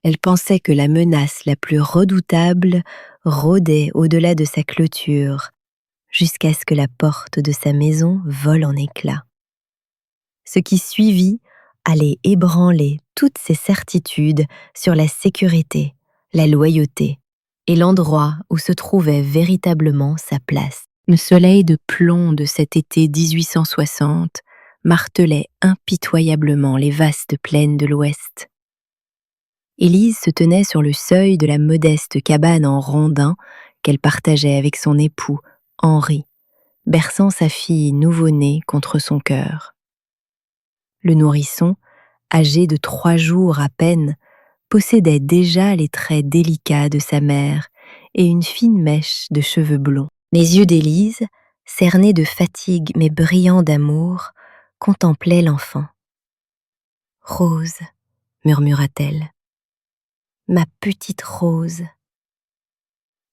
Elle pensait que la menace la plus redoutable rôdait au-delà de sa clôture, jusqu'à ce que la porte de sa maison vole en éclats. Ce qui suivit allait ébranler toutes ses certitudes sur la sécurité, la loyauté et l'endroit où se trouvait véritablement sa place. Le soleil de plomb de cet été 1860 martelait impitoyablement les vastes plaines de l'Ouest. Élise se tenait sur le seuil de la modeste cabane en rondin qu'elle partageait avec son époux, Henri, berçant sa fille nouveau-née contre son cœur. Le nourrisson, âgé de 3 jours à peine, possédait déjà les traits délicats de sa mère et une fine mèche de cheveux blonds. Les yeux d'Élise, cernés de fatigue mais brillants d'amour, contemplaient l'enfant. « Rose, murmura-t-elle. Ma petite Rose. »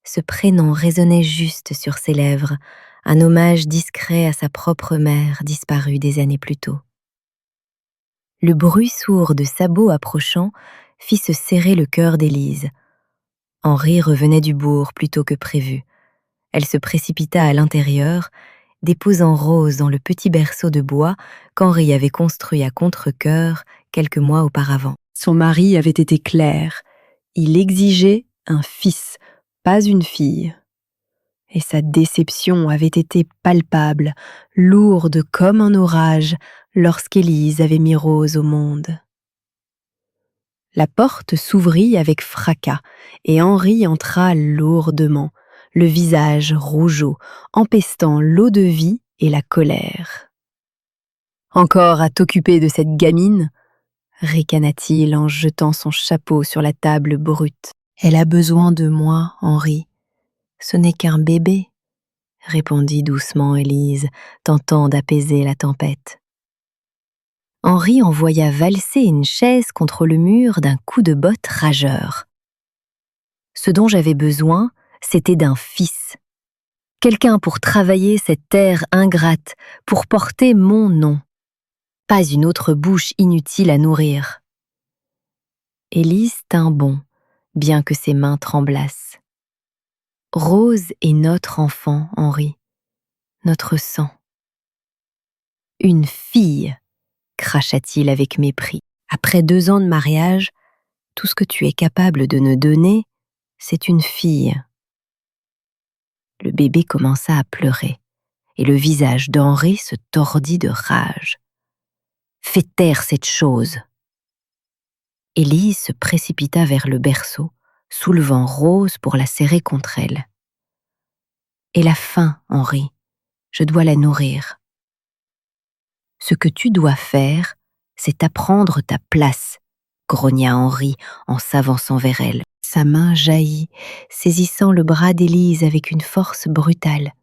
Ce prénom résonnait juste sur ses lèvres, un hommage discret à sa propre mère disparue des années plus tôt. Le bruit sourd de sabots approchant fit se serrer le cœur d'Élise. Henri revenait du bourg plus tôt que prévu. Elle se précipita à l'intérieur, déposant Rose dans le petit berceau de bois qu'Henri avait construit à contre-cœur quelques mois auparavant. Son mari avait été clair. Il exigeait un fils, pas une fille. Et sa déception avait été palpable, lourde comme un orage, lorsqu'Élise avait mis Rose au monde. La porte s'ouvrit avec fracas, et Henri entra lourdement, le visage rougeaud, empestant l'eau-de-vie et la colère. « Encore à t'occuper de cette gamine ?» ricana-t-il en jetant son chapeau sur la table brute. « Elle a besoin de moi, Henri. Ce n'est qu'un bébé, » répondit doucement Élise, tentant d'apaiser la tempête. Henri envoya valser une chaise contre le mur d'un coup de botte rageur. Ce dont j'avais besoin, c'était d'un fils. Quelqu'un pour travailler cette terre ingrate, pour porter mon nom. Pas une autre bouche inutile à nourrir. Élise tint bon, bien que ses mains tremblassent. Rose est notre enfant, Henri, notre sang. Une fille, cracha-t-il avec mépris. Après 2 ans de mariage, tout ce que tu es capable de nous donner, c'est une fille. Le bébé commença à pleurer, et le visage d'Henri se tordit de rage. Fais taire cette chose. Élise se précipita vers le berceau, soulevant Rose pour la serrer contre elle. Elle a faim, Henri. Je dois la nourrir. Ce que tu dois faire, c'est apprendre ta place, grogna Henri en s'avançant vers elle. Sa main jaillit, saisissant le bras d'Élise avec une force brutale.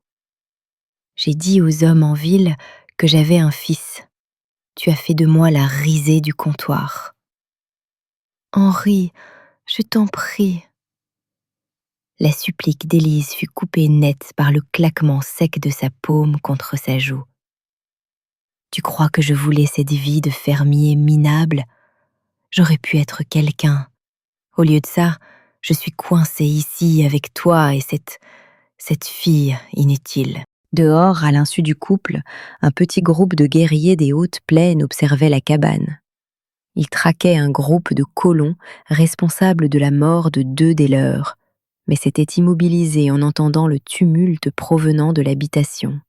J'ai dit aux hommes en ville que j'avais un fils. Tu as fait de moi la risée du comptoir. Henri, je t'en prie. La supplique d'Élise fut coupée net par le claquement sec de sa paume contre sa joue. Tu crois que je voulais cette vie de fermier minable? J'aurais pu être quelqu'un. Au lieu de ça, je suis coincée ici avec toi et cette fille inutile. Dehors, à l'insu du couple, un petit groupe de guerriers des hautes plaines observait la cabane. Ils traquaient un groupe de colons responsables de la mort de 2 des leurs, mais s'étaient immobilisés en entendant le tumulte provenant de l'habitation.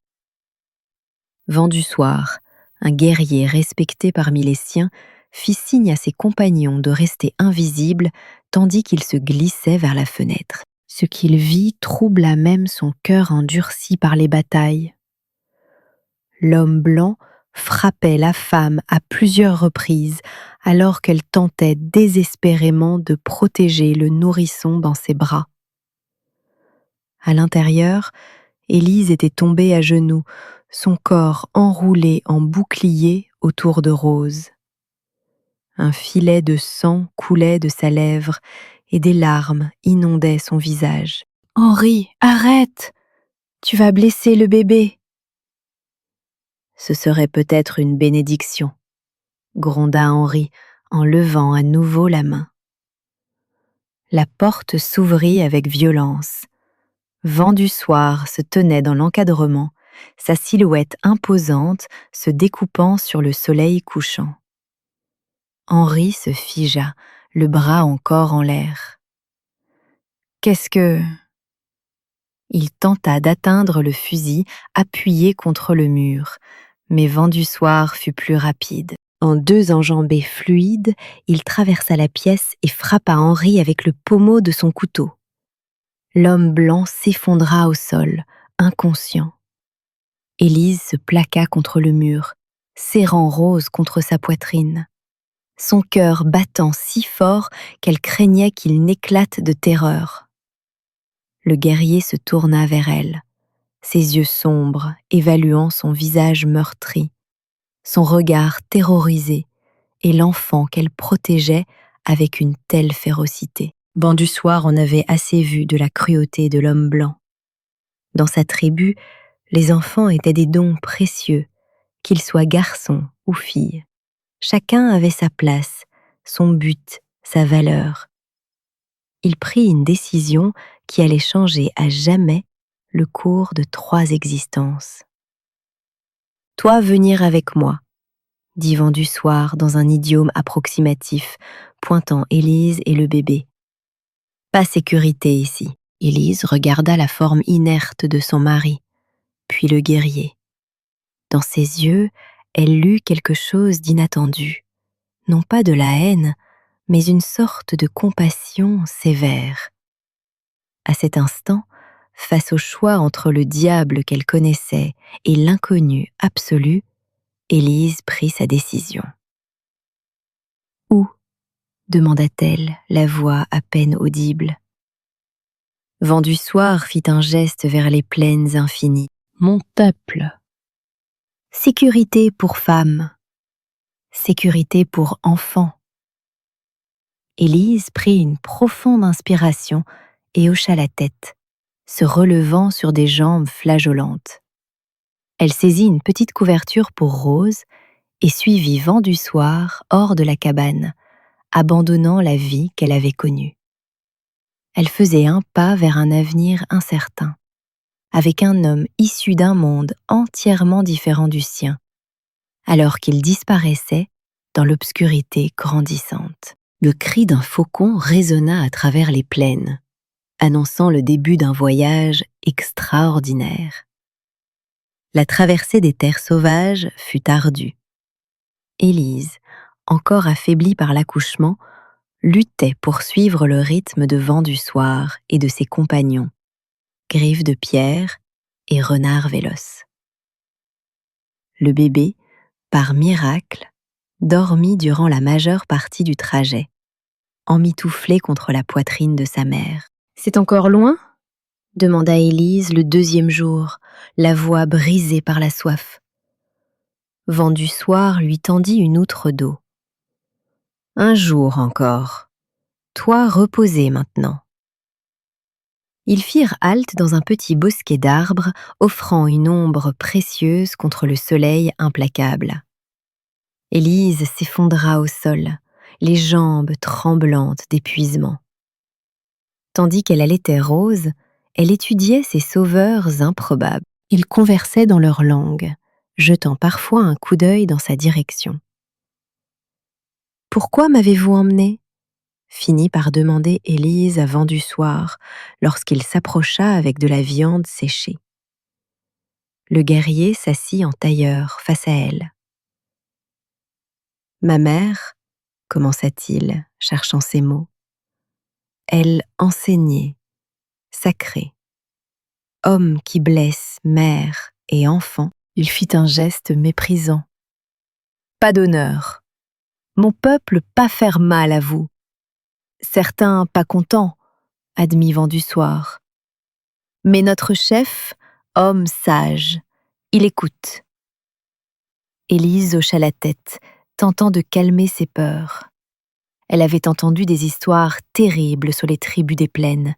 Vent du soir, un guerrier respecté parmi les siens fit signe à ses compagnons de rester invisibles tandis qu'il se glissait vers la fenêtre. Ce qu'il vit troubla même son cœur endurci par les batailles. L'homme blanc frappait la femme à plusieurs reprises alors qu'elle tentait désespérément de protéger le nourrisson dans ses bras. À l'intérieur, Élise était tombée à genoux, son corps enroulé en bouclier autour de Rose. Un filet de sang coulait de sa lèvre et des larmes inondaient son visage. « Henri, arrête! Tu vas blesser le bébé !» Ce serait peut-être une bénédiction, gronda Henri en levant à nouveau la main. La porte s'ouvrit avec violence. Vent du Soir se tenait dans l'encadrement, sa silhouette imposante se découpant sur le soleil couchant. Henri se figea, le bras encore en l'air. « Qu'est-ce que... » Il tenta d'atteindre le fusil appuyé contre le mur, mais Vent du Soir fut plus rapide. En 2 enjambées fluides, il traversa la pièce et frappa Henri avec le pommeau de son couteau. L'homme blanc s'effondra au sol, inconscient. Élise se plaqua contre le mur, serrant Rose contre sa poitrine, son cœur battant si fort qu'elle craignait qu'il n'éclate de terreur. Le guerrier se tourna vers elle, ses yeux sombres évaluant son visage meurtri, son regard terrorisé et l'enfant qu'elle protégeait avec une telle férocité. Vent du Soir en avait assez vu de la cruauté de l'homme blanc. Dans sa tribu, les enfants étaient des dons précieux, qu'ils soient garçons ou filles. Chacun avait sa place, son but, sa valeur. Il prit une décision qui allait changer à jamais le cours de 3 existences. « Toi venir avec moi », dit Vent du Soir dans un idiome approximatif, pointant Élise et le bébé. Pas sécurité ici. Élise regarda la forme inerte de son mari, puis le guerrier. Dans ses yeux, elle lut quelque chose d'inattendu. Non pas de la haine, mais une sorte de compassion sévère. À cet instant, face au choix entre le diable qu'elle connaissait et l'inconnu absolu, Élise prit sa décision. « Où » demanda-t-elle, la voix à peine audible. Vent du Soir fit un geste vers les plaines infinies. « Mon peuple !» Sécurité pour femmes, sécurité pour enfants. Élise prit une profonde inspiration et hocha la tête, se relevant sur des jambes flageolantes. Elle saisit une petite couverture pour Rose et suivit Vent du Soir hors de la cabane, abandonnant la vie qu'elle avait connue. Elle faisait un pas vers un avenir incertain, avec un homme issu d'un monde entièrement différent du sien, alors qu'il disparaissait dans l'obscurité grandissante. Le cri d'un faucon résonna à travers les plaines, annonçant le début d'un voyage extraordinaire. La traversée des terres sauvages fut ardue. Élise, encore affaiblie par l'accouchement, luttait pour suivre le rythme de Vent du Soir et de ses compagnons, Griffe de Pierre et Renard Véloce. Le bébé, par miracle, dormit durant la majeure partie du trajet, emmitouflé contre la poitrine de sa mère. « C'est encore loin ?» demanda Élise le 2e jour, la voix brisée par la soif. Vent du Soir lui tendit une outre d'eau. « Un jour encore. Toi reposez maintenant. » Ils firent halte dans un petit bosquet d'arbres, offrant une ombre précieuse contre le soleil implacable. Élise s'effondra au sol, les jambes tremblantes d'épuisement. Tandis qu'elle allaitait Rose, elle étudiait ces sauveurs improbables. Ils conversaient dans leur langue, jetant parfois un coup d'œil dans sa direction. « Pourquoi m'avez-vous emmenée ?» finit par demander Élise à Vent du Soir, lorsqu'il s'approcha avec de la viande séchée. Le guerrier s'assit en tailleur face à elle. « Ma mère, » commença-t-il, cherchant ses mots, « elle enseignait, sacrée. Homme qui blesse mère et enfant, il fit un geste méprisant. Pas d'honneur. Mon peuple pas faire mal à vous. Certains pas contents, admit Vent du Soir. Mais notre chef, homme sage, il écoute. Élise hocha la tête, tentant de calmer ses peurs. Elle avait entendu des histoires terribles sur les tribus des plaines,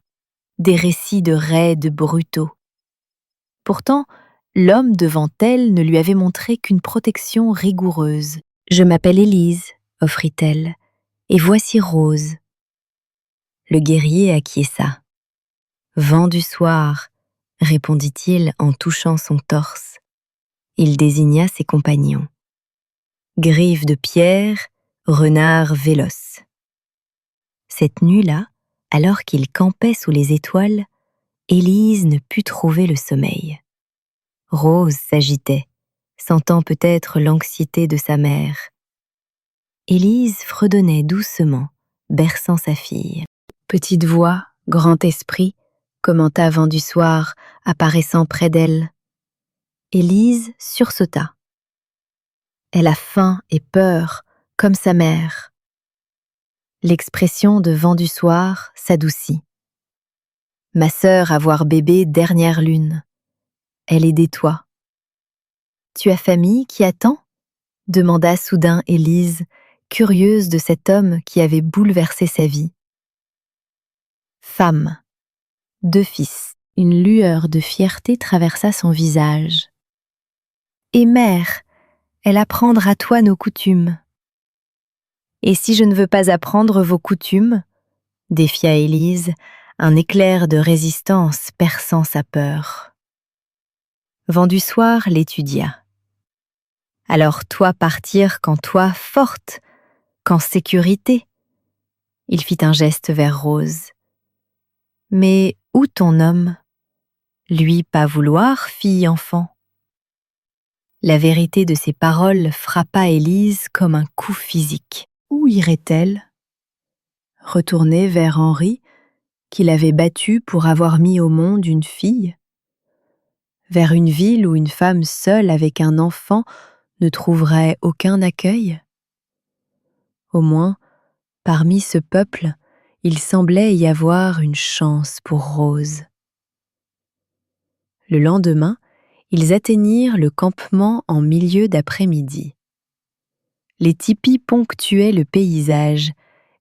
des récits de raids brutaux. Pourtant, l'homme devant elle ne lui avait montré qu'une protection rigoureuse. « Je m'appelle Élise, offrit-elle, et voici Rose. » Le guerrier acquiesça. Vent du soir, répondit-il en touchant son torse. Il désigna ses compagnons. Griffes de pierre, renard véloce. Cette nuit-là, alors qu'il campait sous les étoiles, Élise ne put trouver le sommeil. Rose s'agitait, sentant peut-être l'anxiété de sa mère. Élise fredonnait doucement, berçant sa fille. Petite voix, grand esprit, commenta Vent du soir, apparaissant près d'elle. Élise sursauta. Elle a faim et peur, comme sa mère. L'expression de Vent du soir s'adoucit. Ma sœur à voir bébé dernière lune. Elle est des toits. Tu as famille qui attend ? Demanda soudain Élise, curieuse de cet homme qui avait bouleversé sa vie. Femme. 2 fils. Une lueur de fierté traversa son visage. Et mère, elle apprendra à toi nos coutumes. Et si je ne veux pas apprendre vos coutumes ? Défia Élise, un éclair de résistance perçant sa peur. Vent du soir l'étudia. Alors toi partir quand toi forte, qu'en sécurité. Il fit un geste vers Rose. Mais où ton homme ? Lui pas vouloir, fille enfant. La vérité de ces paroles frappa Élise comme un coup physique. Où irait-elle ? Retourner vers Henri, qu'il avait battu pour avoir mis au monde une fille ? Vers une ville où une femme seule avec un enfant ne trouverait aucun accueil ? Au moins, parmi ce peuple, il semblait y avoir une chance pour Rose. Le lendemain, ils atteignirent le campement en milieu d'après-midi. Les tipis ponctuaient le paysage,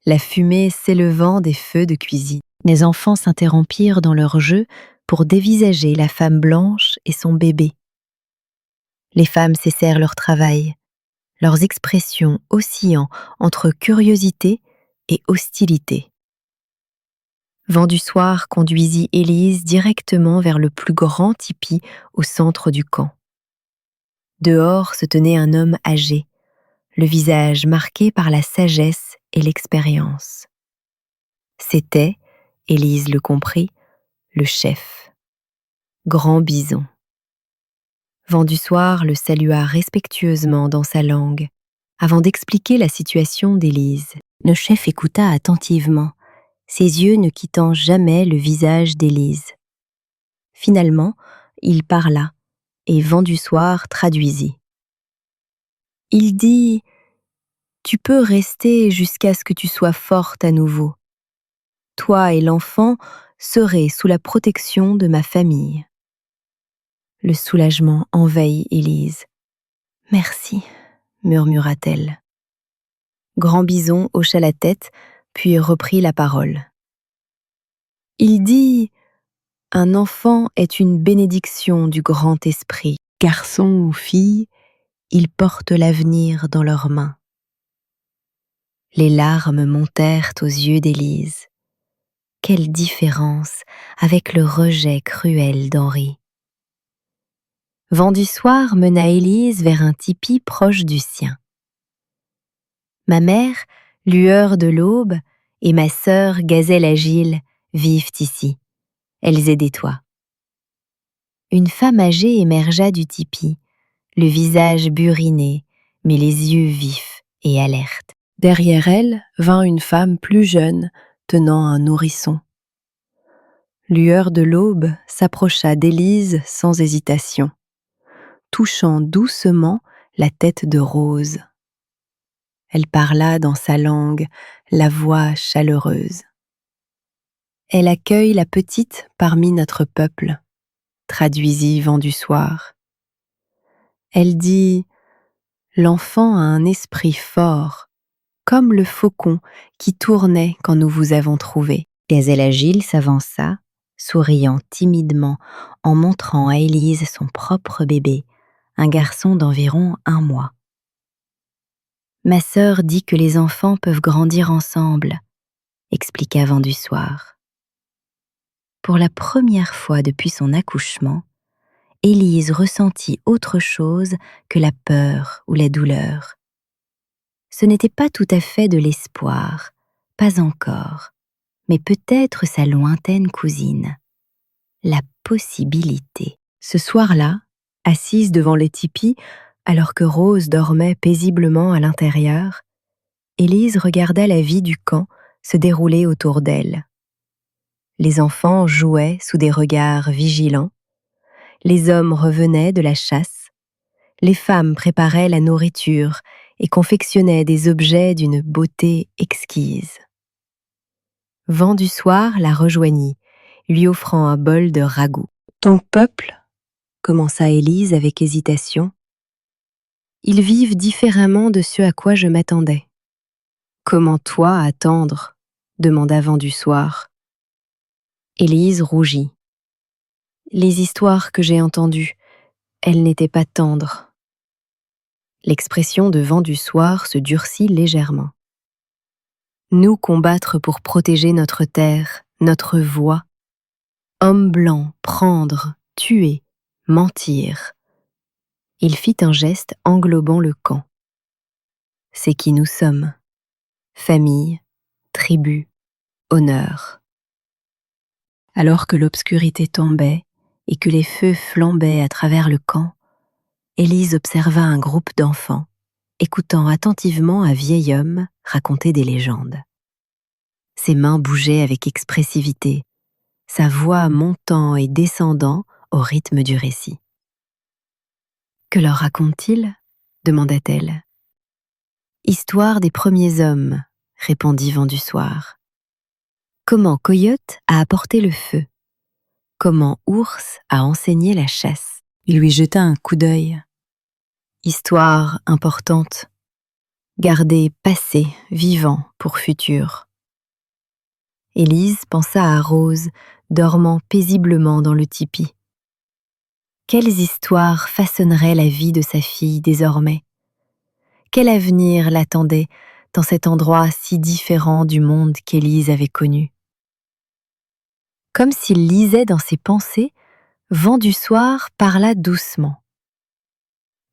la fumée s'élevant des feux de cuisine. Les enfants s'interrompirent dans leur jeu pour dévisager la femme blanche et son bébé. Les femmes cessèrent leur travail, leurs expressions oscillant entre curiosité et hostilité. Vent du soir conduisit Élise directement vers le plus grand tipi au centre du camp. Dehors se tenait un homme âgé, le visage marqué par la sagesse et l'expérience. C'était, Élise le comprit, le chef. Grand Bison. Vent du soir le salua respectueusement dans sa langue, avant d'expliquer la situation d'Élise. Le chef écouta attentivement, ses yeux ne quittant jamais le visage d'Élise. Finalement, il parla, et Vent du soir traduisit. Il dit « Tu peux rester jusqu'à ce que tu sois forte à nouveau. Toi et l'enfant serez sous la protection de ma famille. » Le soulagement envahit Élise. « Merci, » murmura-t-elle. Grand Bison hocha la tête, puis reprit la parole. Il dit « Un enfant est une bénédiction du grand esprit. Garçon ou fille, ils portent l'avenir dans leurs mains. » Les larmes montèrent aux yeux d'Élise. Quelle différence avec le rejet cruel d'Henri. Vent du soir mena Élise vers un tipi proche du sien. Ma mère, lueur de l'aube, et ma sœur, gazelle agile, vivent ici. Elles aient des toits. Une femme âgée émergea du tipi, le visage buriné, mais les yeux vifs et alertes. Derrière elle vint une femme plus jeune, tenant un nourrisson. Lueur de l'aube s'approcha d'Élise sans hésitation, touchant doucement la tête de Rose. Elle parla dans sa langue, la voix chaleureuse. Elle accueille la petite parmi notre peuple, traduisit Vent du soir. Elle dit « L'enfant a un esprit fort, comme le faucon qui tournait quand nous vous avons trouvé. » Gazelle agile s'avança, souriant timidement en montrant à Élise son propre bébé, un garçon d'environ 1 mois. Ma sœur dit que les enfants peuvent grandir ensemble. expliqua Vent du Soir. Pour la première fois depuis son accouchement, Élise ressentit autre chose que la peur ou la douleur. Ce n'était pas tout à fait de l'espoir, pas encore, mais peut-être sa lointaine cousine. La possibilité. Ce soir-là, assise devant les tipis, alors que Rose dormait paisiblement à l'intérieur, Élise regarda la vie du camp se dérouler autour d'elle. Les enfants jouaient sous des regards vigilants, les hommes revenaient de la chasse, les femmes préparaient la nourriture et confectionnaient des objets d'une beauté exquise. Vent du Soir la rejoignit, lui offrant un bol de ragoût. « Ton peuple » commença Élise avec hésitation. « Ils vivent différemment de ce à quoi je m'attendais. »« Comment toi attendre ?» demanda Vent du Soir. Élise rougit. Les histoires que j'ai entendues, elles n'étaient pas tendres. L'expression de Vent du Soir se durcit légèrement. Nous combattre pour protéger notre terre, notre voix. Homme blanc, prendre, tuer, mentir. Il fit un geste englobant le camp. C'est qui nous sommes. Famille, tribu, honneur. Alors que l'obscurité tombait et que les feux flambaient à travers le camp, Élise observa un groupe d'enfants, écoutant attentivement un vieil homme raconter des légendes. Ses mains bougeaient avec expressivité, sa voix montant et descendant au rythme du récit. « Que leur raconte-t-il » demanda-t-elle. « Histoire des premiers hommes » répondit Vent du Soir. « Comment Coyote a apporté le feu. Comment Ours a enseigné la chasse. » Il lui jeta un coup d'œil. Histoire importante. Garder passé, vivant pour futur. Élise pensa à Rose, dormant paisiblement dans le tipi. Quelles histoires façonneraient la vie de sa fille désormais? Quel avenir l'attendait dans cet endroit si différent du monde qu'Élise avait connu? Comme s'il lisait dans ses pensées, Vent du Soir parla doucement.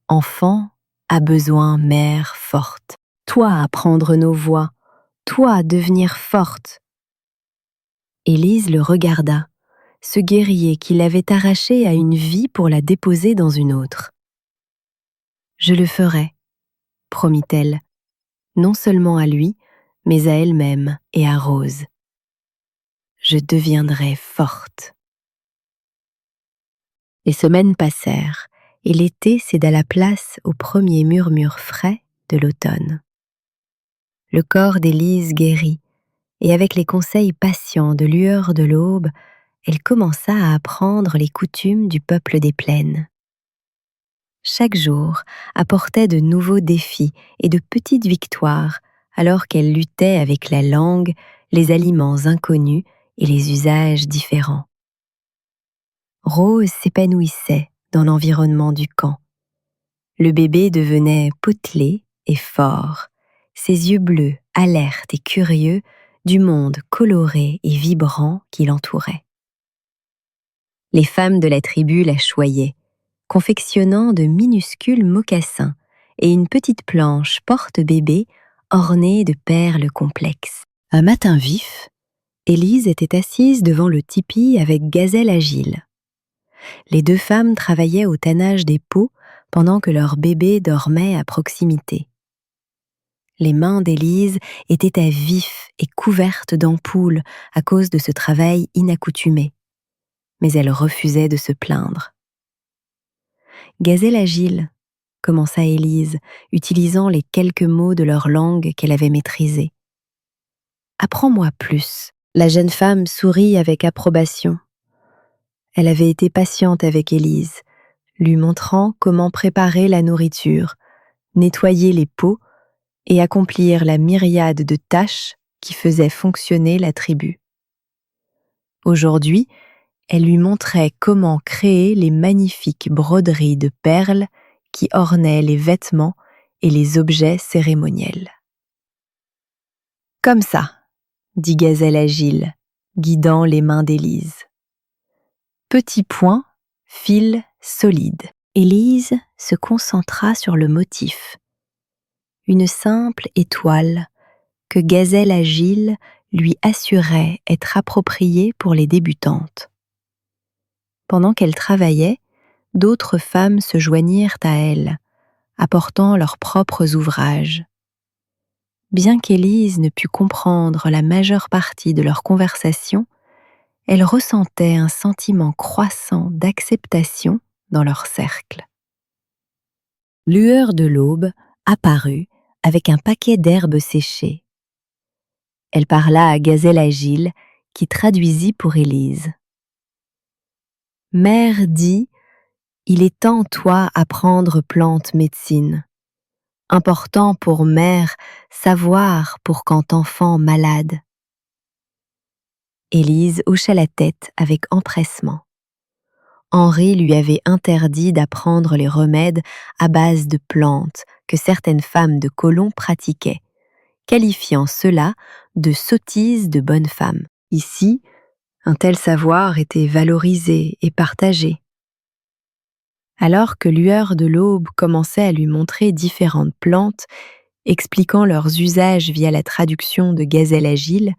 Enfant a besoin mère forte. Toi à prendre nos voix, toi à devenir forte. Élise le regarda, ce guerrier qui l'avait arraché à une vie pour la déposer dans une autre. Je le ferai, promit-elle, non seulement à lui, mais à elle-même et à Rose. Je deviendrai forte. Les semaines passèrent, et l'été céda la place aux premiers murmures frais de l'automne. Le corps d'Élise guérit, et avec les conseils patients de Lueur de l'Aube, elle commença à apprendre les coutumes du peuple des plaines. Chaque jour apportait de nouveaux défis et de petites victoires, alors qu'elle luttait avec la langue, les aliments inconnus et les usages différents. Rose s'épanouissait dans l'environnement du camp. Le bébé devenait potelé et fort, ses yeux bleus, alertes et curieux du monde coloré et vibrant qui l'entourait. Les femmes de la tribu la choyaient, confectionnant de minuscules mocassins et une petite planche porte-bébé ornée de perles complexes. Un matin vif, Élise était assise devant le tipi avec Gazelle Agile. Les deux femmes travaillaient au tannage des peaux pendant que leur bébé dormait à proximité. Les mains d'Élise étaient à vif et couvertes d'ampoules à cause de ce travail inaccoutumé, mais elle refusait de se plaindre. « Gazelle Agile » commença Élise, utilisant les quelques mots de leur langue qu'elle avait maîtrisés. « Apprends-moi plus. » La jeune femme sourit avec approbation. Elle avait été patiente avec Élise, lui montrant comment préparer la nourriture, nettoyer les pots et accomplir la myriade de tâches qui faisaient fonctionner la tribu. Aujourd'hui, elle lui montrait comment créer les magnifiques broderies de perles qui ornaient les vêtements et les objets cérémoniels. Comme ça, dit Gazelle Agile, guidant les mains d'Élise. Petit point, fil solide. Élise se concentra sur le motif. Une simple étoile que Gazelle Agile lui assurait être appropriée pour les débutantes. Pendant qu'elle travaillait, d'autres femmes se joignirent à elle, apportant leurs propres ouvrages. Bien qu'Élise ne pût comprendre la majeure partie de leur conversation, elle ressentait un sentiment croissant d'acceptation dans leur cercle. Lueur de l'aube apparut avec un paquet d'herbes séchées. Elle parla à Gazelle Agile, qui traduisit pour Élise. Mère dit, il est temps, toi, apprendre plante médecine. Important pour mère savoir pour quand enfant malade. Élise hocha la tête avec empressement. Henri lui avait interdit d'apprendre les remèdes à base de plantes que certaines femmes de colons pratiquaient, qualifiant cela de sottise de bonne femme. Ici, un tel savoir était valorisé et partagé. Alors que Lueur de l'aube commençait à lui montrer différentes plantes, expliquant leurs usages via la traduction de Gazelle Agile,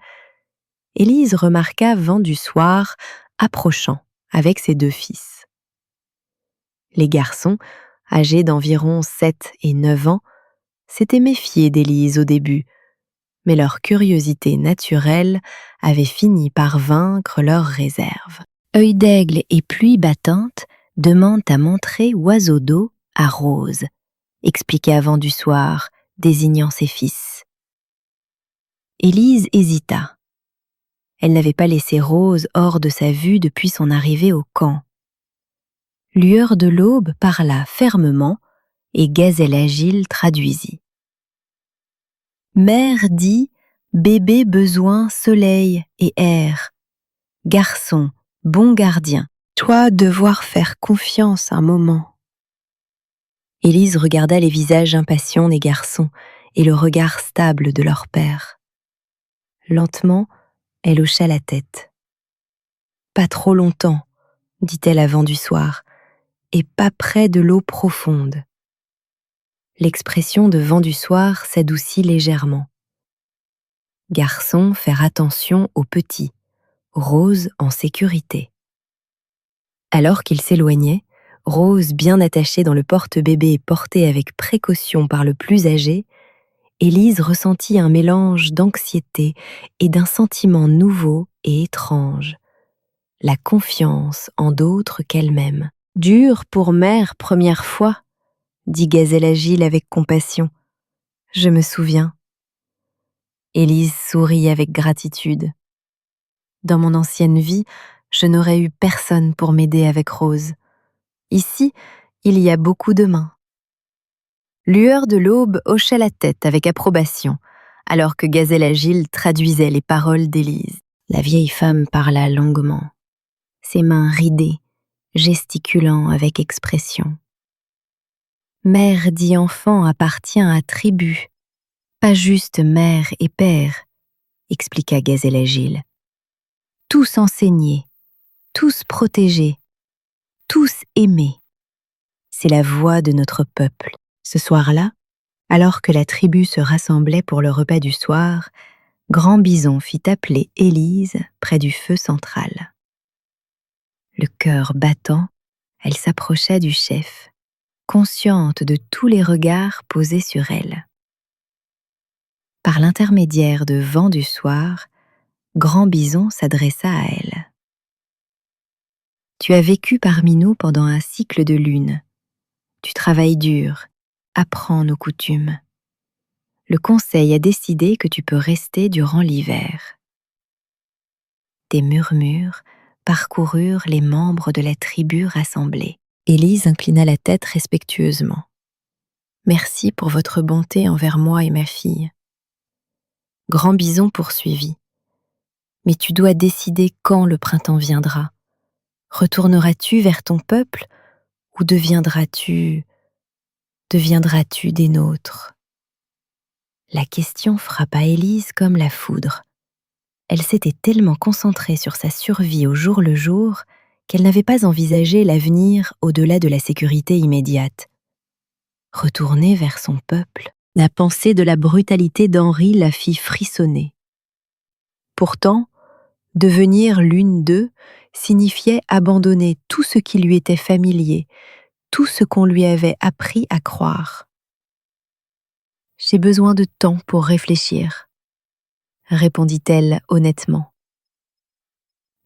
Élise remarqua Vent du Soir approchant avec ses 2 fils. Les garçons, âgés d'environ 7 et 9 ans, s'étaient méfiés d'Élise au début, mais leur curiosité naturelle avait fini par vaincre leurs réserves. Œil d'aigle et pluie battante demandent à montrer Oiseau d'eau à Rose, expliqua Vent du Soir, désignant ses fils. Élise hésita. Elle n'avait pas laissé Rose hors de sa vue depuis son arrivée au camp. Lueur de l'aube parla fermement et Gazelle Agile traduisit. Mère dit, bébé besoin soleil et air. Garçon, bon gardien, toi devoir faire confiance un moment. Élise regarda les visages impatients des garçons et le regard stable de leur père. Lentement, elle hocha la tête. Pas trop longtemps, dit-elle à Vent du Soir, et pas près de l'eau profonde. L'expression de Vent du Soir s'adoucit légèrement. Garçon, faire attention aux petits, Rose en sécurité. Alors qu'il s'éloignait, Rose, bien attachée dans le porte-bébé porté avec précaution par le plus âgé, Élise ressentit un mélange d'anxiété et d'un sentiment nouveau et étrange. La confiance en d'autres qu'elle-même. Dur pour mère première fois, dit Gazelle Agile avec compassion. Je me souviens. Élise sourit avec gratitude. Dans mon ancienne vie, je n'aurais eu personne pour m'aider avec Rose. Ici, il y a beaucoup de mains. Lueur de l'aube hocha la tête avec approbation, alors que Gazelle Agile traduisait les paroles d'Élise. La vieille femme parla longuement, ses mains ridées, gesticulant avec expression. Mère dit enfant appartient à tribu, pas juste mère et père, expliqua Gazelle Agile. Tous enseignés, tous protégés, tous aimés. C'est la voix de notre peuple. Ce soir-là, alors que la tribu se rassemblait pour le repas du soir, Grand Bison fit appeler Élise près du feu central. Le cœur battant, elle s'approcha du chef, consciente de tous les regards posés sur elle. Par l'intermédiaire de Vent du Soir, Grand Bison s'adressa à elle. Tu as vécu parmi nous pendant un cycle de lune. Tu travailles dur, apprends nos coutumes. Le conseil a décidé que tu peux rester durant l'hiver. Des murmures parcoururent les membres de la tribu rassemblée. Élise inclina la tête respectueusement. Merci pour votre bonté envers moi et ma fille. Grand Bison poursuivit. Mais tu dois décider quand le printemps viendra. Retourneras-tu vers ton peuple ou deviendras-tu des nôtres? La question frappa Élise comme la foudre. Elle s'était tellement concentrée sur sa survie au jour le jour qu'elle n'avait pas envisagé l'avenir au-delà de la sécurité immédiate. Retournée vers son peuple, la pensée de la brutalité d'Henri la fit frissonner. Pourtant, devenir l'une d'eux signifiait abandonner tout ce qui lui était familier, tout ce qu'on lui avait appris à croire. « J'ai besoin de temps pour réfléchir », répondit-elle honnêtement.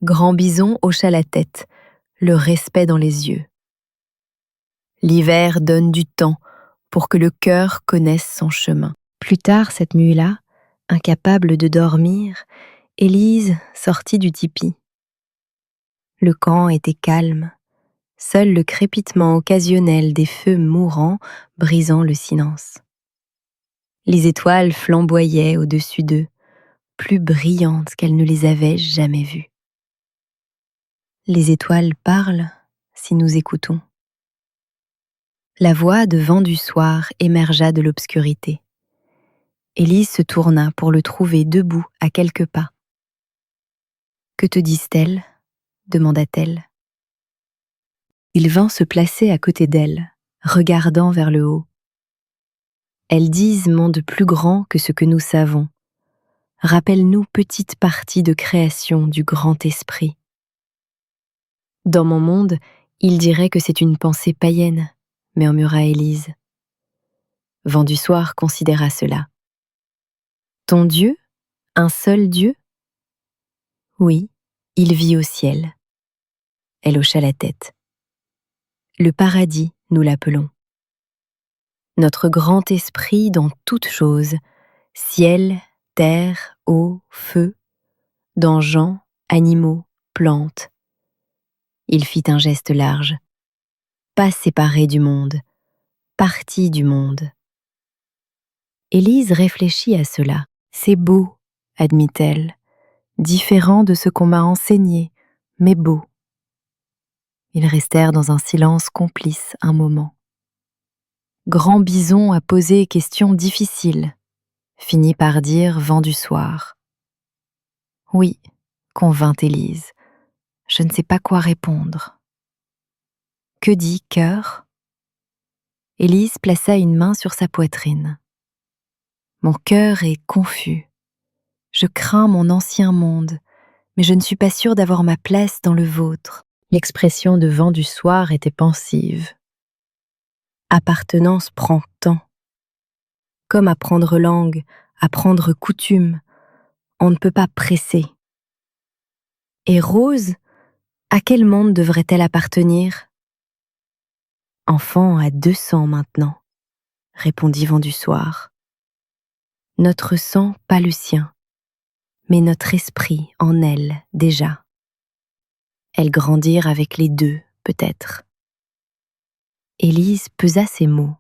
Grand Bison hocha la tête, le respect dans les yeux. L'hiver donne du temps pour que le cœur connaisse son chemin. Plus tard cette nuit-là, incapable de dormir, Élise sortit du tipi. Le camp était calme, seul le crépitement occasionnel des feux mourants brisant le silence. Les étoiles flamboyaient au-dessus d'eux, plus brillantes qu'elle ne les avait jamais vues. Les étoiles parlent si nous écoutons. La voix de Vent du Soir émergea de l'obscurité. Élise se tourna pour le trouver debout à quelques pas. « Que te disent-elles » demanda-t-elle. Il vint se placer à côté d'elle, regardant vers le haut. « Elles disent monde plus grand que ce que nous savons. Rappelle-nous petite partie de création du grand esprit. » Dans mon monde, il dirait que c'est une pensée païenne, murmura Élise. Vent du Soir considéra cela. Ton Dieu, un seul Dieu ? Oui, il vit au ciel. Elle hocha la tête. Le paradis, nous l'appelons. Notre grand esprit dans toutes choses, ciel, terre, eau, feu, dans gens, animaux, plantes. Il fit un geste large. Pas séparé du monde, partie du monde. Élise réfléchit à cela. C'est beau, admit-elle, différent de ce qu'on m'a enseigné, mais beau. Ils restèrent dans un silence complice un moment. Grand Bison a posé question difficile, finit par dire Vent du Soir. Oui, convint Élise, je ne sais pas quoi répondre. Que dit Cœur ? Élise plaça une main sur sa poitrine. Mon cœur est confus. Je crains mon ancien monde, mais je ne suis pas sûre d'avoir ma place dans le vôtre. L'expression de Vent du Soir était pensive. Appartenance prend temps. Comme apprendre langue, apprendre coutume, on ne peut pas presser. Et Rose, à quel monde devrait-elle appartenir ? Enfant à 200 maintenant, répondit Vent du Soir. Notre sang, pas le sien, mais notre esprit en elle déjà. Elles grandirent avec les deux, peut-être. Élise pesa ses mots.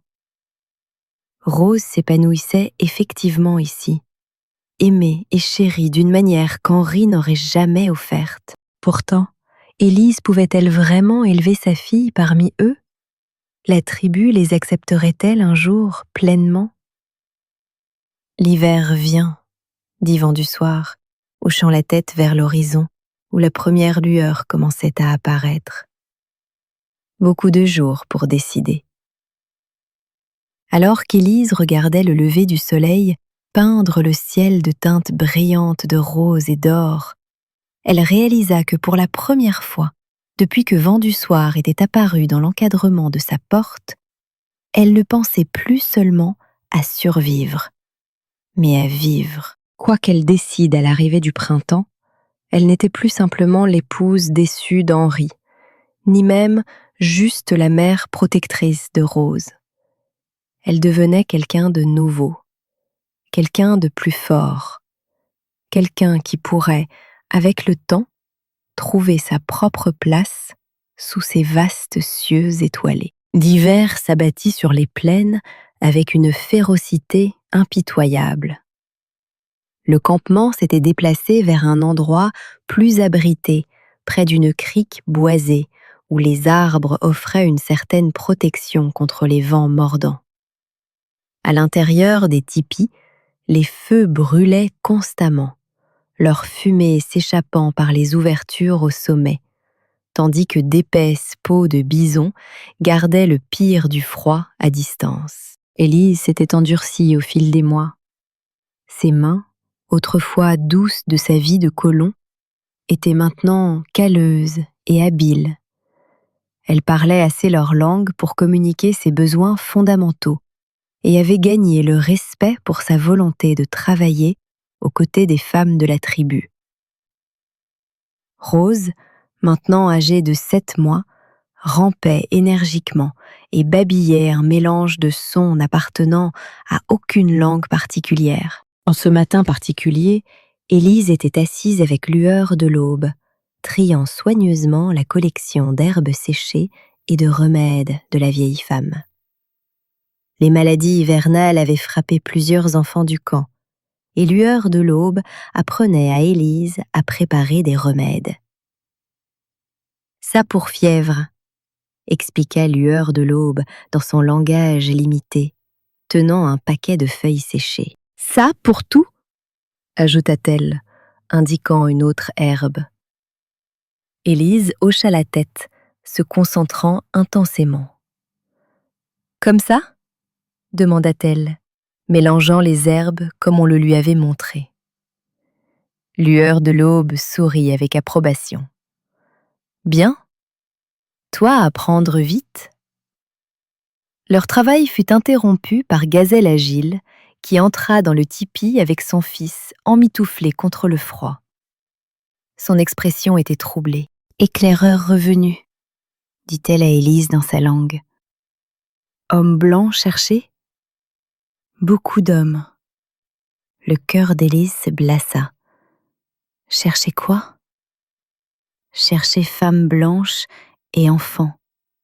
Rose s'épanouissait effectivement ici, aimée et chérie d'une manière qu'Henri n'aurait jamais offerte. Pourtant, Élise pouvait-elle vraiment élever sa fille parmi eux ? La tribu les accepterait-elle un jour pleinement ? L'hiver vient, dit Vent du Soir, hochant la tête vers l'horizon où la première lueur commençait à apparaître. Beaucoup de jours pour décider. Alors qu'Élise regardait le lever du soleil peindre le ciel de teintes brillantes de rose et d'or, elle réalisa que pour la première fois, depuis que Vent du Soir était apparu dans l'encadrement de sa porte, elle ne pensait plus seulement à survivre, mais à vivre. Quoi qu'elle décide à l'arrivée du printemps, elle n'était plus simplement l'épouse déçue d'Henri, ni même juste la mère protectrice de Rose. Elle devenait quelqu'un de nouveau, quelqu'un de plus fort, quelqu'un qui pourrait, avec le temps, trouver sa propre place sous ces vastes cieux étoilés. L'hiver s'abattit sur les plaines avec une férocité impitoyable. Le campement s'était déplacé vers un endroit plus abrité, près d'une crique boisée, où les arbres offraient une certaine protection contre les vents mordants. À l'intérieur des tipis, les feux brûlaient constamment. leur fumée s'échappant par les ouvertures au sommet, tandis que d'épaisses peaux de bison gardaient le pire du froid à distance. Élise s'était endurcie au fil des mois. Ses mains, autrefois douces de sa vie de colon, étaient maintenant calleuses et habiles. Elle parlait assez leur langue pour communiquer ses besoins fondamentaux et avait gagné le respect pour sa volonté de travailler aux côtés des femmes de la tribu. Rose, maintenant âgée de 7 mois, rampait énergiquement et babillait un mélange de sons n'appartenant à aucune langue particulière. En ce matin particulier, Élise était assise avec lueur de l'aube, triant soigneusement la collection d'herbes séchées et de remèdes de la vieille femme. Les maladies hivernales avaient frappé plusieurs enfants du camp, et lueur de l'aube apprenait à Élise à préparer des remèdes. Ça pour fièvre, expliqua lueur de l'aube dans son langage limité, tenant un paquet de feuilles séchées. Ça pour tout, ajouta-t-elle, indiquant une autre herbe. Élise hocha la tête, se concentrant intensément. Comme ça ? demanda-t-elle, mélangeant les herbes comme on le lui avait montré. Lueur de l'aube sourit avec approbation. Bien. Toi apprendre vite. Leur travail fut interrompu par Gazelle Agile, qui entra dans le tipi avec son fils emmitouflé contre le froid. Son expression était troublée. « Éclaireur revenu », dit-elle à Élise dans sa langue. « Homme blanc cherché ?» Beaucoup d'hommes. Le cœur d'Élise se blassa. « Chercher quoi ?»« Chercher femme blanche et enfant, »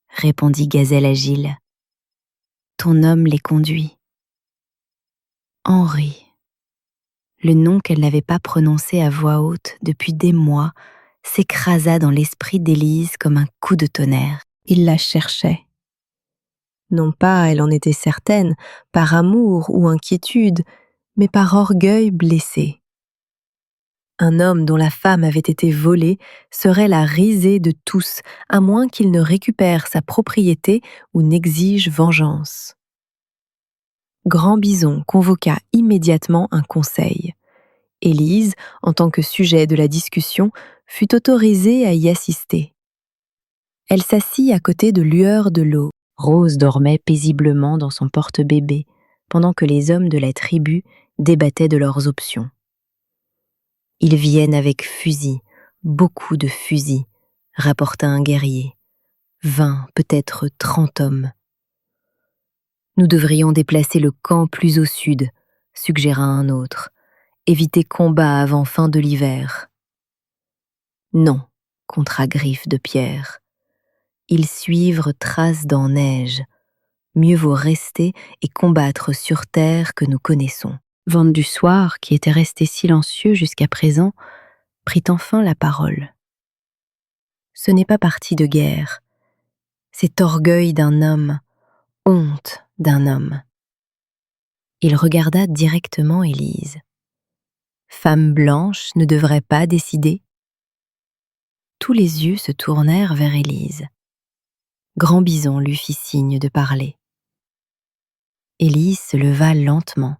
répondit Gazelle Agile. « Ton homme les conduit. » Henri. Le nom qu'elle n'avait pas prononcé à voix haute depuis des mois s'écrasa dans l'esprit d'Élise comme un coup de tonnerre. Il la cherchait. Non pas, elle en était certaine, par amour ou inquiétude, mais par orgueil blessé. Un homme dont la femme avait été volée serait la risée de tous, à moins qu'il ne récupère sa propriété ou n'exige vengeance. Grand Bison convoqua immédiatement un conseil. Élise, en tant que sujet de la discussion, fut autorisée à y assister. Elle s'assit à côté de Lueur de l'aube. Rose dormait paisiblement dans son porte-bébé, pendant que les hommes de la tribu débattaient de leurs options. Ils viennent avec fusils, beaucoup de fusils, rapporta un guerrier. 20, peut-être 30 hommes. Nous devrions déplacer le camp plus au sud, suggéra un autre. Éviter combat avant fin de l'hiver. Non, contra Griffe de Pierre. Ils suivent traces dans neige. Mieux vaut rester et combattre sur terre que nous connaissons. Vente du Soir, qui était resté silencieux jusqu'à présent, prit enfin la parole. Ce n'est pas parti de guerre. C'est orgueil d'un homme, honte d'un homme. Il regarda directement Élise. Femme blanche ne devrait pas décider. Tous les yeux se tournèrent vers Élise. Grand Bison lui fit signe de parler. Élise se leva lentement,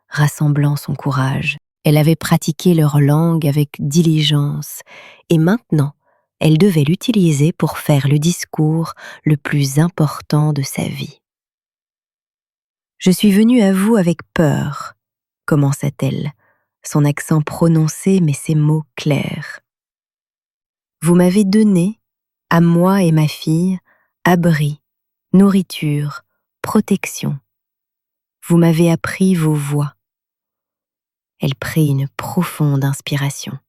rassemblant son courage. Elle avait pratiqué leur langue avec diligence, et maintenant, elle devait l'utiliser pour faire le discours le plus important de sa vie. « Je suis venue à vous avec peur, » commença-t-elle, son accent prononcé mais ses mots clairs. « Vous m'avez donné, à moi et ma fille, abri, nourriture, protection. Vous m'avez appris vos voix. » Elle prit une profonde inspiration.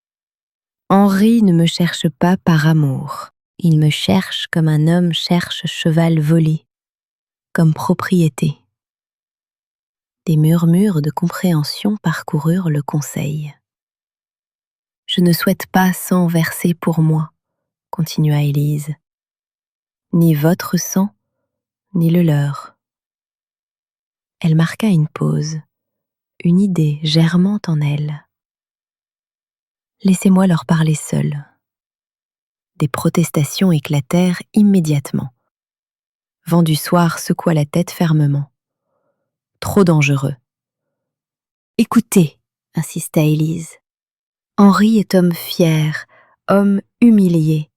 « Henri ne me cherche pas par amour. Il me cherche comme un homme cherche cheval volé, comme propriété. » Des murmures de compréhension parcoururent le conseil. « Je ne souhaite pas sang versé pour moi, » continua Élise. « Ni votre sang, ni le leur. » Elle marqua une pause, une idée germant en elle. Laissez-moi leur parler seul. Des protestations éclatèrent immédiatement. Vent du Soir secoua la tête fermement. Trop dangereux. Écoutez, insista Élise. Henri est homme fier, homme humilié.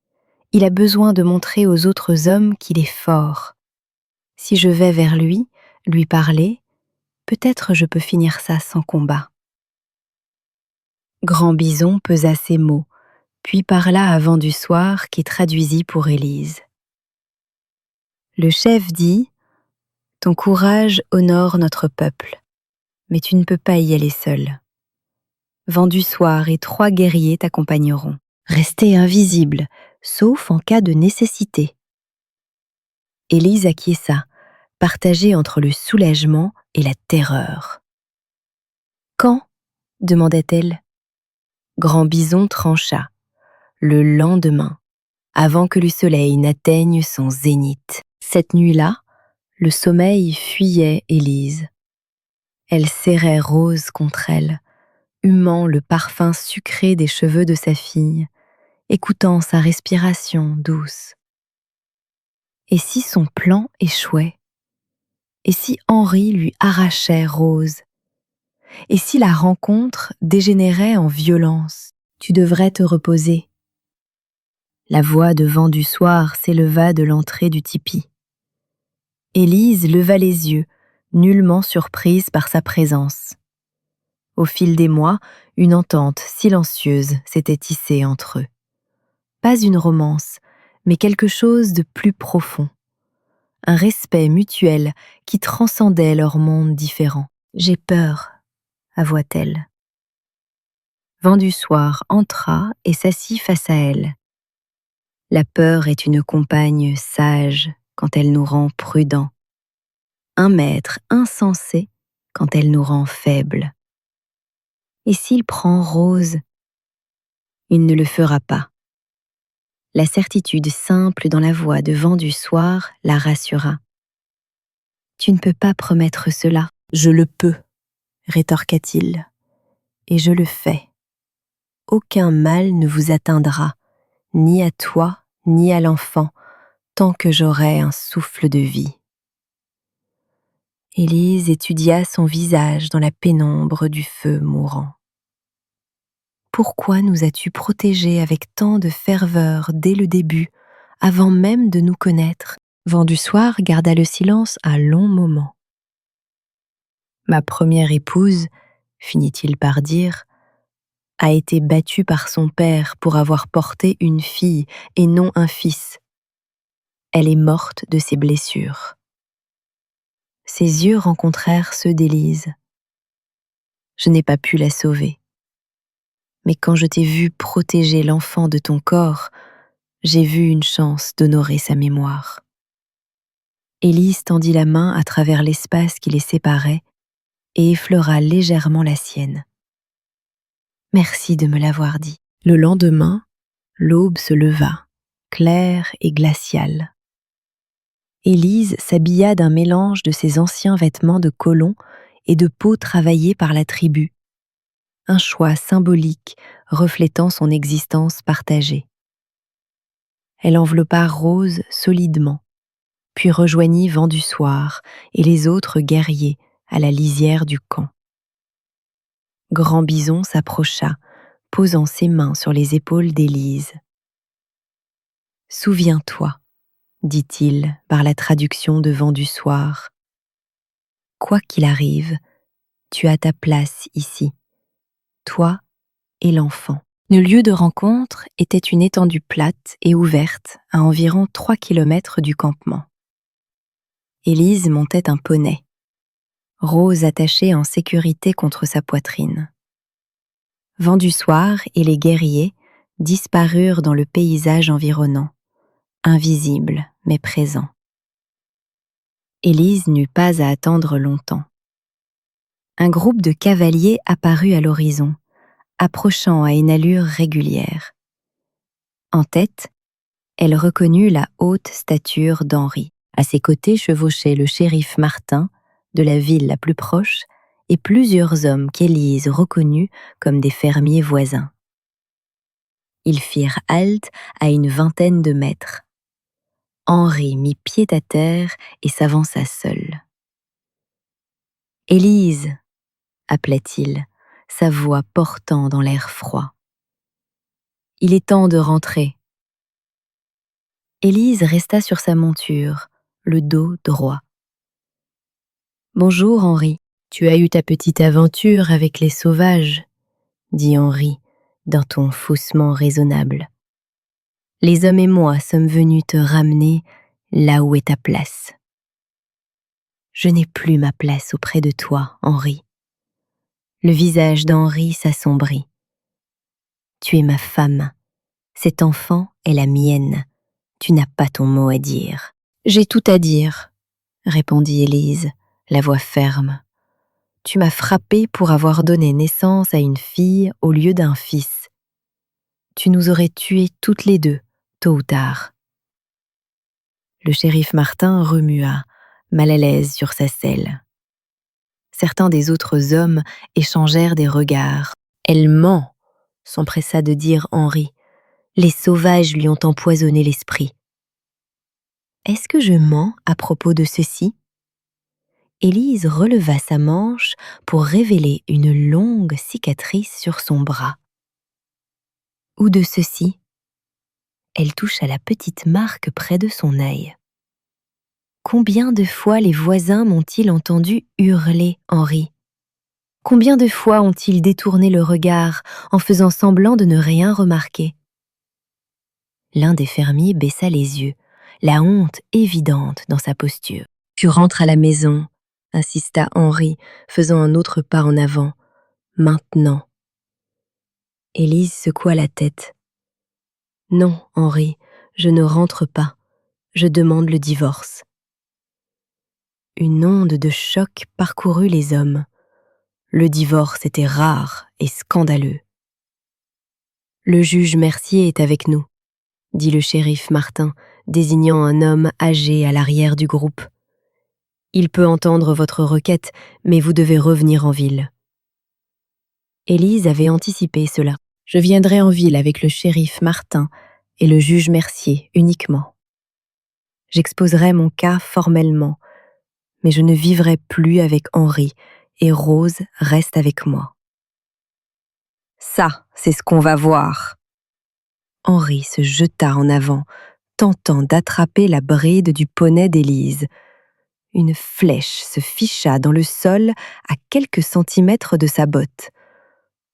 Il a besoin de montrer aux autres hommes qu'il est fort. Si je vais vers lui, lui parler, peut-être je peux finir ça sans combat. Grand Bison pesa ces mots, puis parla à Vent du Soir qui traduisit pour Élise. Le chef dit « Ton courage honore notre peuple, mais tu ne peux pas y aller seul. Vent du Soir et 3 guerriers t'accompagneront. Restez invisible, sauf en cas de nécessité. » Élise acquiesça, partagée entre le soulagement et la terreur. « Quand ?» demanda-t-elle. Grand Bison trancha. Le lendemain, avant que le soleil n'atteigne son zénith. Cette nuit-là, le sommeil fuyait Élise. Elle serrait Rose contre elle, humant le parfum sucré des cheveux de sa fille, écoutant sa respiration douce. Et si son plan échouait? Et si Henri lui arrachait Rose? Et si la rencontre dégénérait en violence? Tu devrais te reposer. La voix de Vent du Soir s'éleva de l'entrée du tipi. Élise leva les yeux, nullement surprise par sa présence. Au fil des mois, une entente silencieuse s'était tissée entre eux. Pas une romance, mais quelque chose de plus profond. Un respect mutuel qui transcendait leurs mondes différents. « J'ai peur », avoua-t-elle. Vent du Soir entra et s'assit face à elle. La peur est une compagne sage quand elle nous rend prudents. Un maître insensé quand elle nous rend faibles. Et s'il prend Rose? Il ne le fera pas. La certitude simple dans la voix de Vent du Soir la rassura. Tu ne peux pas promettre cela. Je le peux, rétorqua-t-il, et je le fais. Aucun mal ne vous atteindra, ni à toi, ni à l'enfant, tant que j'aurai un souffle de vie. Élise étudia son visage dans la pénombre du feu mourant. Pourquoi nous as-tu protégés avec tant de ferveur dès le début, avant même de nous connaître? Vent du Soir garda le silence un long moment. Ma première épouse, finit-il par dire, a été battue par son père pour avoir porté une fille et non un fils. Elle est morte de ses blessures. Ses yeux rencontrèrent ceux d'Élise. Je n'ai pas pu la sauver. Mais quand je t'ai vu protéger l'enfant de ton corps, j'ai vu une chance d'honorer sa mémoire. Élise tendit la main à travers l'espace qui les séparait et effleura légèrement la sienne. Merci de me l'avoir dit. Le lendemain, l'aube se leva, claire et glaciale. Élise s'habilla d'un mélange de ses anciens vêtements de colon et de peau travaillée par la tribu, un choix symbolique reflétant son existence partagée. Elle enveloppa Rose solidement, puis rejoignit Vent du Soir et les autres guerriers à la lisière du camp. Grand Bison s'approcha, posant ses mains sur les épaules d'Élise. « Souviens-toi, » dit-il par la traduction de Vent du Soir. « Quoi qu'il arrive, tu as ta place ici, toi et l'enfant. » Le lieu de rencontre était une étendue plate et ouverte à environ 3 kilomètres du campement. Élise montait un poney, Rose attachée en sécurité contre sa poitrine. Vent du Soir et les guerriers disparurent dans le paysage environnant, invisibles mais présents. Élise n'eut pas à attendre longtemps. Un groupe de cavaliers apparut à l'horizon, approchant à une allure régulière. En tête, elle reconnut la haute stature d'Henri. À ses côtés chevauchait le shérif Martin, de la ville la plus proche, et plusieurs hommes qu'Élise reconnut comme des fermiers voisins. Ils firent halte à une vingtaine de mètres. Henri mit pied à terre et s'avança seul. « Élise !» appelait-il, sa voix portant dans l'air froid. « Il est temps de rentrer. » Élise resta sur sa monture, le dos droit. « Bonjour, Henri. Tu as eu ta petite aventure avec les sauvages, » dit Henri, d'un ton faussement raisonnable. « Les hommes et moi sommes venus te ramener là où est ta place. » « Je n'ai plus ma place auprès de toi, Henri. » Le visage d'Henri s'assombrit. « Tu es ma femme. Cet enfant est la mienne. Tu n'as pas ton mot à dire. »« J'ai tout à dire, » répondit Élise, la voix ferme. « Tu m'as frappée pour avoir donné naissance à une fille au lieu d'un fils. Tu nous aurais tués toutes les deux, tôt ou tard. » Le shérif Martin remua, mal à l'aise sur sa selle. Certains des autres hommes échangèrent des regards. « Elle ment !» s'empressa de dire Henri. « Les sauvages lui ont empoisonné l'esprit. »« Est-ce que je mens à propos de ceci ?» Élise releva sa manche pour révéler une longue cicatrice sur son bras. « Ou de ceci ?» Elle toucha la petite marque près de son œil. « Combien de fois les voisins m'ont-ils entendu hurler, Henri ? Combien de fois ont-ils détourné le regard en faisant semblant de ne rien remarquer ?» L'un des fermiers baissa les yeux, la honte évidente dans sa posture. « Tu rentres à la maison, » insista Henri, faisant un autre pas en avant. « Maintenant. » Élise secoua la tête. « Non, Henri, je ne rentre pas. Je demande le divorce. » Une onde de choc parcourut les hommes. Le divorce était rare et scandaleux. « Le juge Mercier est avec nous, » dit le shérif Martin, désignant un homme âgé à l'arrière du groupe. « Il peut entendre votre requête, mais vous devez revenir en ville. » Élise avait anticipé cela. « Je viendrai en ville avec le shérif Martin et le juge Mercier uniquement. J'exposerai mon cas formellement, mais je ne vivrai plus avec Henri et Rose reste avec moi. » « Ça, c'est ce qu'on va voir. » Henri se jeta en avant, tentant d'attraper la bride du poney d'Élise. Une flèche se ficha dans le sol à quelques centimètres de sa botte.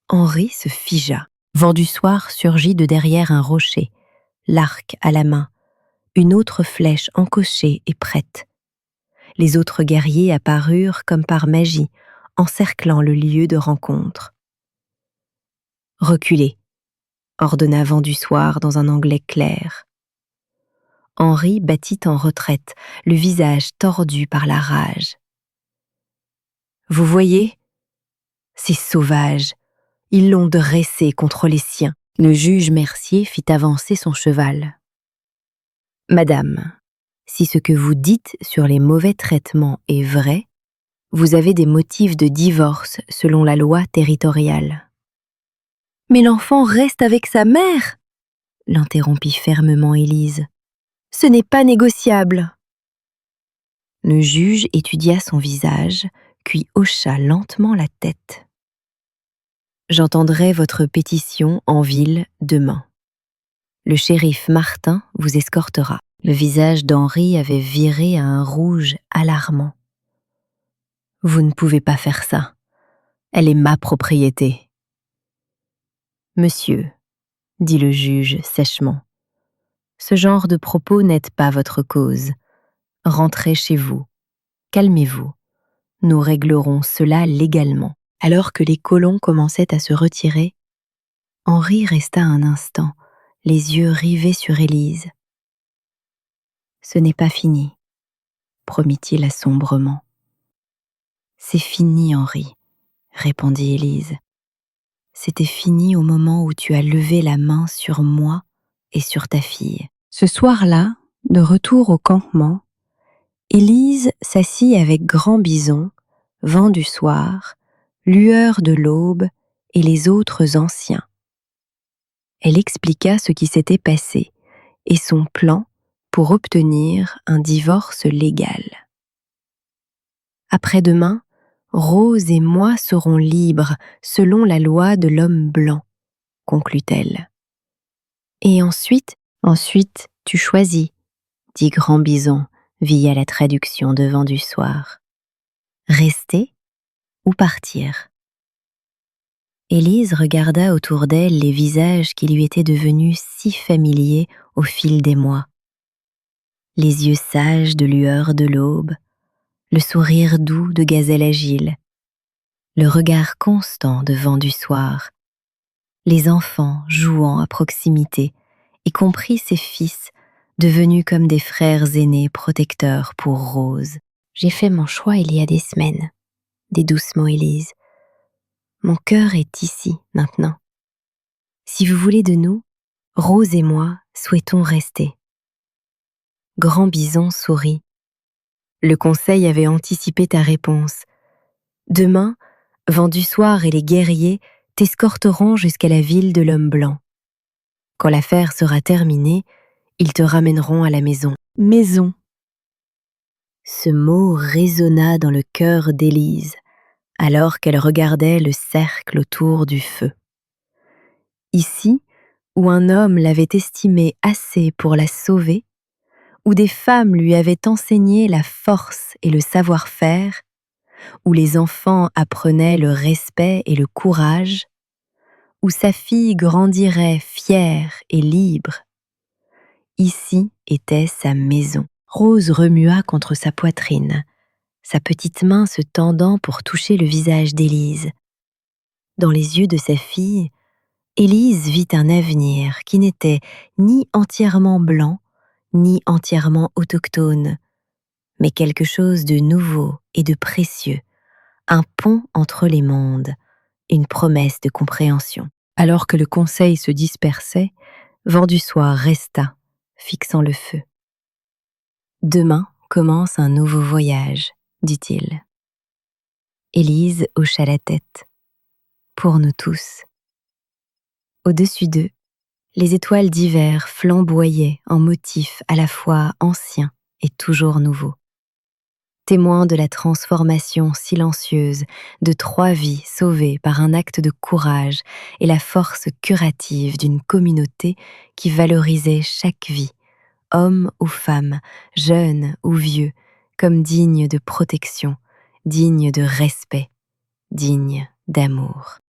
Henri se figea. Vent-du-Soir surgit de derrière un rocher, l'arc à la main, une autre flèche encochée et prête. Les autres guerriers apparurent comme par magie, encerclant le lieu de rencontre. « Reculez !» ordonna Vent-du-Soir dans un anglais clair. Henri battit en retraite, le visage tordu par la rage. « Vous voyez ? Ces sauvages, ils l'ont dressé contre les siens. » Le juge Mercier fit avancer son cheval. « Madame, si ce que vous dites sur les mauvais traitements est vrai, vous avez des motifs de divorce selon la loi territoriale. » « Mais l'enfant reste avec sa mère !» l'interrompit fermement Élise. « Ce n'est pas négociable. » Le juge étudia son visage, puis hocha lentement la tête. « J'entendrai votre pétition en ville demain. Le shérif Martin vous escortera. » Le visage d'Henri avait viré à un rouge alarmant. « Vous ne pouvez pas faire ça. Elle est ma propriété. » « Monsieur, » dit le juge sèchement, « ce genre de propos n'aide pas votre cause. Rentrez chez vous. Calmez-vous. Nous réglerons cela légalement. » Alors que les colons commençaient à se retirer, Henri resta un instant, les yeux rivés sur Élise. « Ce n'est pas fini, » promit-il asombrement. « C'est fini, Henri, » répondit Élise. C'était fini au moment où tu as levé la main sur moi et sur ta fille. Ce soir-là, de retour au campement, Élise s'assit avec Grand Bison, Vent-du-Soir, Lueur de l'Aube et les autres anciens. Elle expliqua ce qui s'était passé et son plan pour obtenir un divorce légal. Après-demain, Rose et moi serons libres selon la loi de l'homme blanc, conclut-elle. Et ensuite, tu choisis, dit Grand Bison via la traduction de Vent du Soir. Rester ou partir? Élise regarda autour d'elle les visages qui lui étaient devenus si familiers au fil des mois. Les yeux sages de lueur de l'aube, le sourire doux de gazelle agile, le regard constant de Vent du Soir, les enfants jouant à proximité, y compris ses fils, devenus comme des frères aînés protecteurs pour Rose. J'ai fait mon choix il y a des semaines, dit doucement Élise. Mon cœur est ici maintenant. Si vous voulez de nous, Rose et moi souhaitons rester. Grand Bison sourit. Le conseil avait anticipé ta réponse. Demain, Vent du Soir et les guerriers t'escorteront jusqu'à la ville de l'homme blanc. Quand l'affaire sera terminée, ils te ramèneront à la maison. Maison. Ce mot résonna dans le cœur d'Élise, alors qu'elle regardait le cercle autour du feu. Ici, où un homme l'avait estimée assez pour la sauver, où des femmes lui avaient enseigné la force et le savoir-faire, où les enfants apprenaient le respect et le courage, où sa fille grandirait fière et libre. Ici était sa maison. Rose remua contre sa poitrine, sa petite main se tendant pour toucher le visage d'Élise. Dans les yeux de sa fille, Élise vit un avenir qui n'était ni entièrement blanc, ni entièrement autochtone, mais quelque chose de nouveau et de précieux, un pont entre les mondes, une promesse de compréhension. Alors que le conseil se dispersait, Vent du Soir resta, fixant le feu. Demain commence un nouveau voyage, dit-il. Élise hocha la tête. Pour nous tous. Au-dessus d'eux, les étoiles d'hiver flamboyaient en motifs à la fois anciens et toujours nouveaux. Témoins de la transformation silencieuse de 3 vies sauvées par un acte de courage et la force curative d'une communauté qui valorisait chaque vie, homme ou femme, jeune ou vieux, comme digne de protection, digne de respect, digne d'amour.